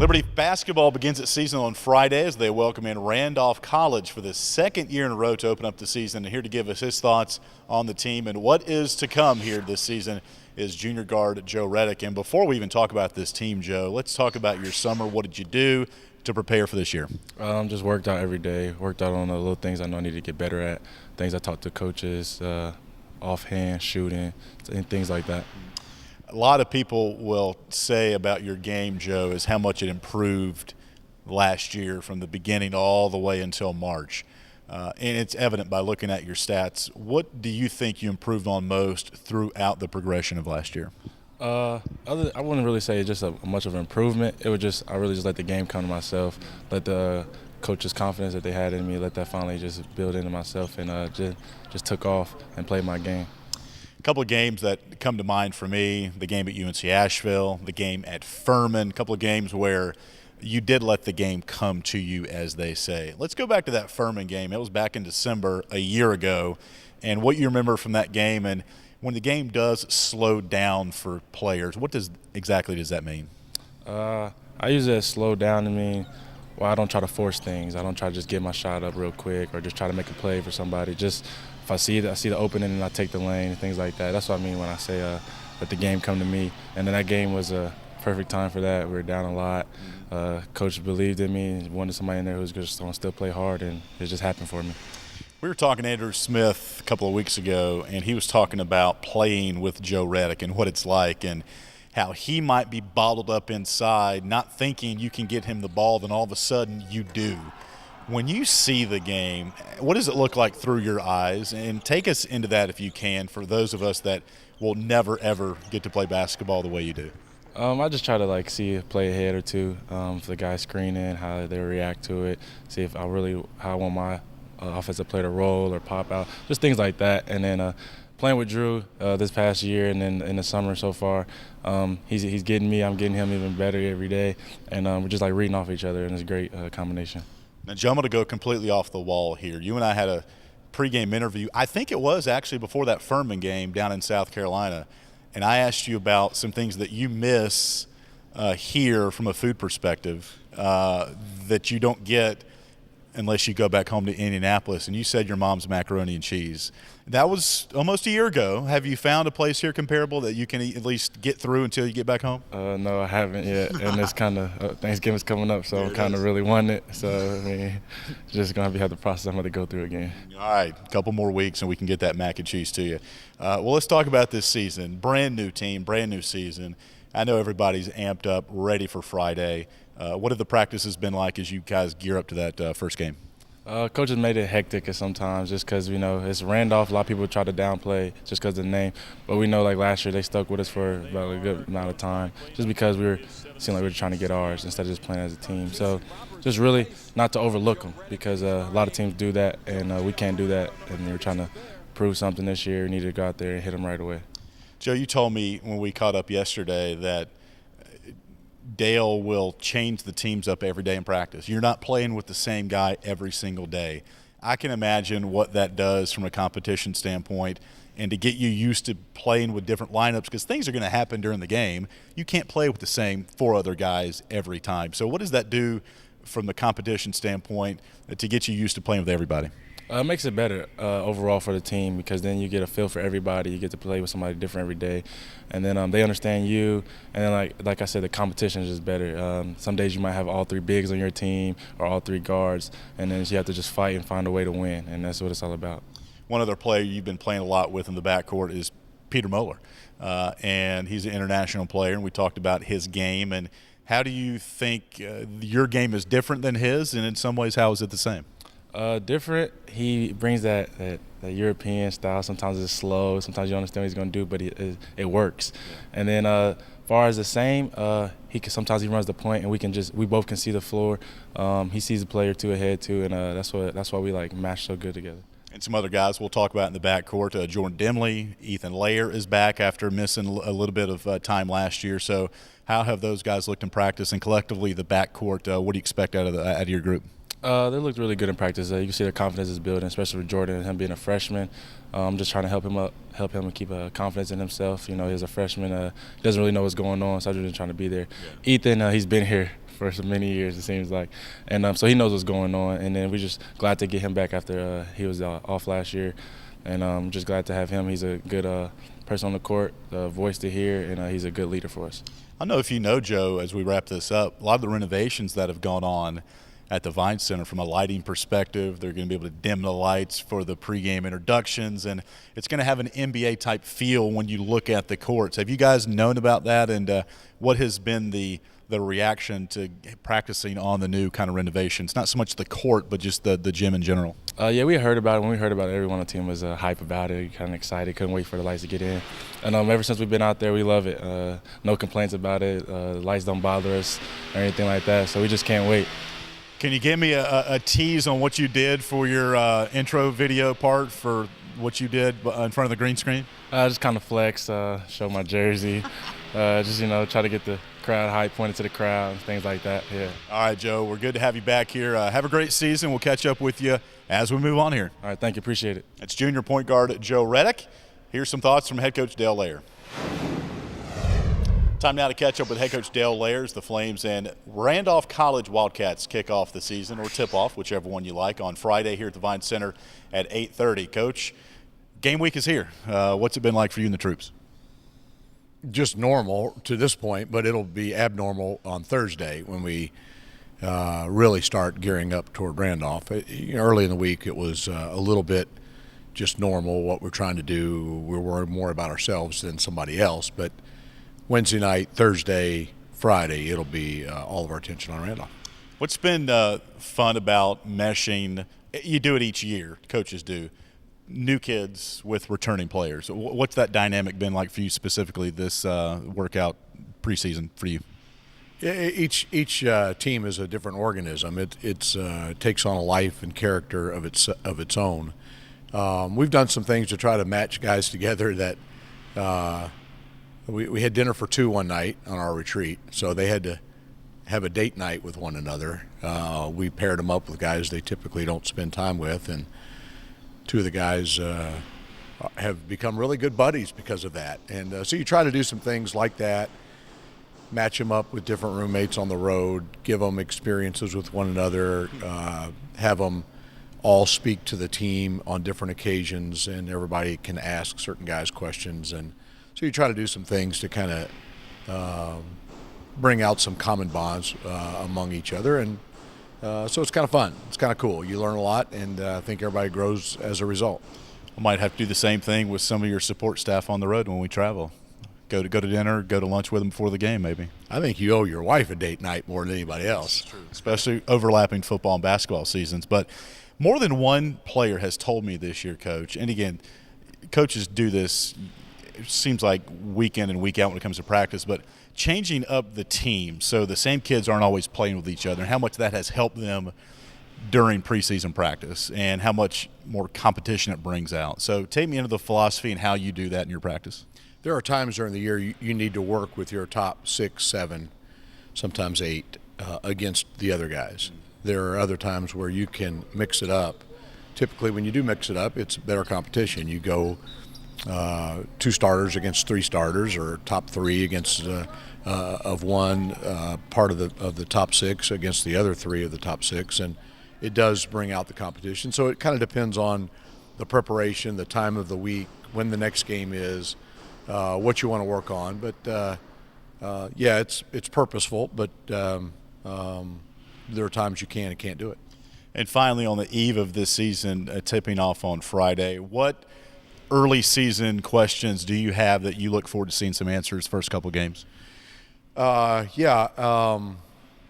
Liberty basketball begins its season on Friday as they welcome in Randolph College for the second year in a row to open up the season. And here to give us his thoughts on the team and what is to come here this season is junior guard Joe Retic. And before we even talk about this team, Joe, let's talk about your summer. What did you do to prepare for this year? Just worked out every day, worked out on the little things I know I need to get better at, things I talked to coaches, offhand, shooting, and things like that. A lot of people will say about your game, Joe, is how much it improved last year from the beginning all the way until March. And it's evident by looking at your stats. What do you think you improved on most throughout the progression of last year? I wouldn't really say it's just much of an improvement. It was just I really just let the game come to myself, let the coaches' confidence that they had in me, let that finally just build into myself, and just took off and played my game. A couple of games that come to mind for me, the game at UNC Asheville, the game at Furman, a couple of games where you did let the game come to you, as they say. Let's go back to that Furman game. It was back in December a year ago, and what you remember from that game, and when the game does slow down for players, what exactly does that mean? I use it as slow down to mean, well, I don't try to force things. I don't try to just get my shot up real quick or just try to make a play for somebody. Just if I see the opening and I take the lane, things like that. That's what I mean when I say let the game come to me. And then that game was a perfect time for that. We were down a lot. Coach believed in me, wanted somebody in there who was just going to still play hard, and it just happened for me. We were talking to Andrew Smith a couple of weeks ago, and he was talking about playing with Joe Retic and what it's like and how he might be bottled up inside, not thinking you can get him the ball, then all of a sudden you do. When you see the game, what does it look like through your eyes? And take us into that if you can for those of us that will never, ever get to play basketball the way you do. I just try to play a head or two for the guys screening, how they react to it, see if how I want my offensive player to roll or pop out, just things like that. And then playing with Drew this past year and then in the summer so far, he's getting me, I'm getting him even better every day, and we're just reading off each other, and it's a great combination. Now, Joe, I'm going to go completely off the wall here. You and I had a pregame interview. I think it was actually before that Furman game down in South Carolina, and I asked you about some things that you miss here from a food perspective that you don't get unless you go back home to Indianapolis, and you said your mom's macaroni and cheese. That was almost a year ago. Have you found a place here comparable that you can at least get through until you get back home? No, I haven't yet, and it's kind of Thanksgiving's coming up, so I'm kind of really wanting it. So, I mean, just going to have the process I'm going to go through again. All right, a couple more weeks, and we can get that mac and cheese to you. Well, let's talk about this season. Brand new team, brand new season. I know everybody's amped up, ready for Friday. What have the practices been like as you guys gear up to that first game? Coach has made it hectic at sometimes just because, it's Randolph. A lot of people try to downplay just because of the name. But we know, last year, they stuck with us for about a good amount of time just because seemed like we were trying to get ours instead of just playing as a team. So just really not to overlook them because a lot of teams do that, and we can't do that. And we're trying to prove something this year. We need to go out there and hit them right away. Joe, you told me when we caught up yesterday that Dale will change the teams up every day in practice. You're not playing with the same guy every single day. I can imagine what that does from a competition standpoint and to get you used to playing with different lineups because things are going to happen during the game. You can't play with the same four other guys every time. So what does that do from the competition standpoint to get you used to playing with everybody? It makes it better overall for the team because then you get a feel for everybody. You get to play with somebody different every day, and then they understand you. And then, like I said, the competition is just better. Some days you might have all three bigs on your team or all three guards, and then you have to just fight and find a way to win, and that's what it's all about. One other player you've been playing a lot with in the backcourt is Peter Moeller, and he's an international player, and we talked about his game. And how do you think your game is different than his, and in some ways, how is it the same? Different. He brings that European style. Sometimes it's slow. Sometimes you don't understand what he's going to do, but it works. And then far as the same, sometimes he runs the point, and we both can see the floor. He sees the player two ahead too, and that's why we match so good together. And some other guys we'll talk about in the backcourt. Jordan Dimley, Ethan Layer is back after missing a little bit of time last year. So how have those guys looked in practice, and collectively the backcourt? What do you expect out of your group? They looked really good in practice. You can see their confidence is building, especially with Jordan and him being a freshman. I'm just trying to help him keep confidence in himself. He's a freshman. He doesn't really know what's going on, so I'm just trying to be there. Yeah. Ethan, he's been here for so many years, it seems like. And so he knows what's going on. And then we're just glad to get him back after he was off last year. And just glad to have him. He's a good person on the court, voice to hear, and he's a good leader for us. I don't know if you know, Joe, as we wrap this up, a lot of the renovations that have gone on at the Vine Center from a lighting perspective, they're going to be able to dim the lights for the pregame introductions, and it's going to have an NBA-type feel when you look at the courts. Have you guys known about that, and what has been the reaction to practicing on the new kind of renovations? Not so much the court, but just the gym in general. Yeah, we heard about it. When we heard about it, everyone on the team was hype about it, kind of excited, couldn't wait for the lights to get in. And ever since we've been out there, we love it. No complaints about it. The lights don't bother us or anything like that, so we just can't wait. Can you give me a tease on what you did for your intro video part for what you did in front of the green screen? Just kind of flex, show my jersey, just, try to get the crowd hype, pointed to the crowd, and things like that, yeah. All right, Joe, we're good to have you back here. Have a great season. We'll catch up with you as we move on here. All right, thank you. Appreciate it. It's junior point guard Joe Retic. Here's some thoughts from head coach Dale Layer. Time now to catch up with head coach Dale Layers. The Flames and Randolph College Wildcats kick off the season, or tip-off, whichever one you like, on Friday here at the Vine Center at 8:30. Coach, game week is here. What's it been like for you and the troops? Just normal to this point, but it'll be abnormal on Thursday when we really start gearing up toward Randolph. Early in the week, it was a little bit just normal, what we're trying to do. We're worried more about ourselves than somebody else, but Wednesday night, Thursday, Friday, it'll be all of our attention on Randolph. What's been fun about meshing? You do it each year, coaches do, new kids with returning players. What's that dynamic been like for you specifically this workout preseason for you? Each team is a different organism. It takes on a life and character of its own. We've done some things to try to match guys together that we had dinner for two one night on our retreat, so they had to have a date night with one another. We paired them up with guys they typically don't spend time with, and two of the guys have become really good buddies because of that. And so you try to do some things like that, match them up with different roommates on the road, give them experiences with one another, have them all speak to the team on different occasions, and everybody can ask certain guys questions. And so you try to do some things to kind of bring out some common bonds among each other. And so it's kind of fun. It's kind of cool. You learn a lot, and I think everybody grows as a result. I might have to do the same thing with some of your support staff on the road when we travel. Go to dinner, go to lunch with them before the game, maybe. I think you owe your wife a date night more than anybody else. That's true. Especially overlapping football and basketball seasons. But more than one player has told me this year, Coach, and again, coaches do this, it seems like week in and week out when it comes to practice, but changing up the team so the same kids aren't always playing with each other, and how much that has helped them during preseason practice and how much more competition it brings out. So take me into the philosophy and how you do that in your practice. There are times during the year you need to work with your top 6, 7, sometimes 8 against the other guys. There are other times where you can mix it up. Typically when you do mix it up, it's better competition. You go 2 starters against 3 starters, or top 3 against of one part of the top 6 against the other 3 of the top 6, and it does bring out the competition. So it kind of depends on the preparation, the time of the week, when the next game is, what you want to work on. But yeah, it's purposeful, but there are times you can and can't do it. And finally, on the eve of this season, tipping off on Friday, what early season questions do you have that you look forward to seeing some answers first couple of games?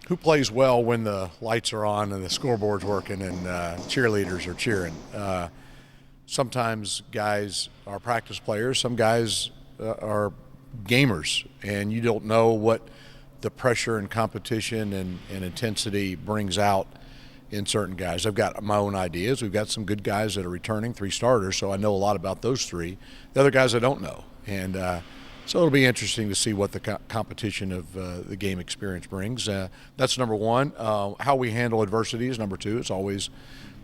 Who plays well when the lights are on and the scoreboard's working and cheerleaders are cheering? Sometimes guys are practice players. Some guys are gamers, and you don't know what the pressure and competition and intensity brings out in certain guys. I've got my own ideas. We've got some good guys that are returning, 3 starters, so I know a lot about those 3. The other guys I don't know. And so it'll be interesting to see what the competition of the game experience brings. That's number one. How we handle adversity is number 2. It's always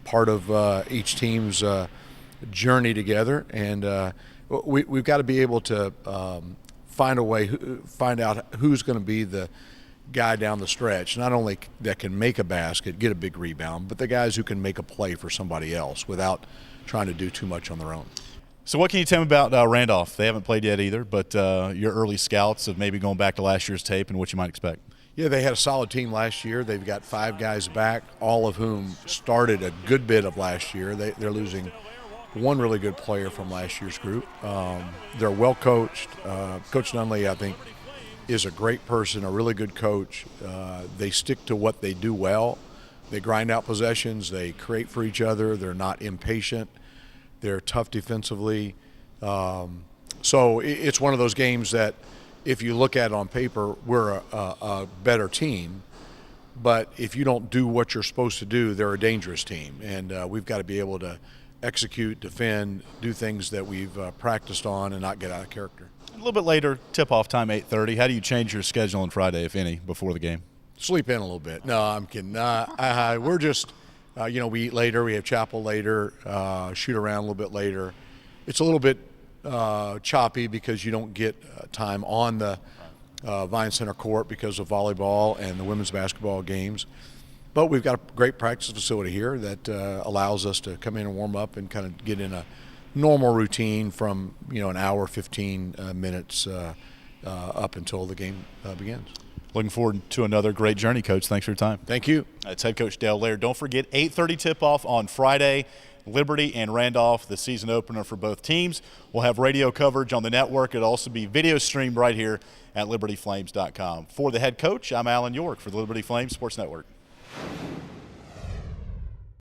part of each team's journey together. And we've got to be able to find a way, find out who's going to be the guy down the stretch, not only that can make a basket, get a big rebound, but the guys who can make a play for somebody else without trying to do too much on their own. So what can you tell me about Randolph? They haven't played yet either, but your early scouts of maybe going back to last year's tape and what you might expect. Yeah, they had a solid team last year. They've got 5 guys back, all of whom started a good bit of last year. They're losing one really good player from last year's group. They're well coached. Coach Nunley, I think, is a great person, a really good coach. They stick to what they do well. They grind out possessions. They create for each other. They're not impatient. They're tough defensively. So it's one of those games that if you look at it on paper, we're a better team. But if you don't do what you're supposed to do, they're a dangerous team. And we've got to be able to execute, defend, do things that we've practiced on and not get out of character. A little bit later, tip-off time, 8:30. How do you change your schedule on Friday, if any, before the game? Sleep in a little bit. No, I'm kidding. We're just, we eat later. We have chapel later, shoot around a little bit later. It's a little bit choppy because you don't get time on the Vine Center court because of volleyball and the women's basketball games. But we've got a great practice facility here that allows us to come in and warm up and kind of get in a normal routine from an hour, 15 minutes up until the game begins. Looking forward to another great journey, Coach. Thanks for your time. Thank you. That's head coach Dale Laird. Don't forget, 8:30 tip-off on Friday. Liberty and Randolph, the season opener for both teams. We'll have radio coverage on the network. It'll also be video streamed right here at libertyflames.com. For the head coach, I'm Alan York for the Liberty Flames Sports Network.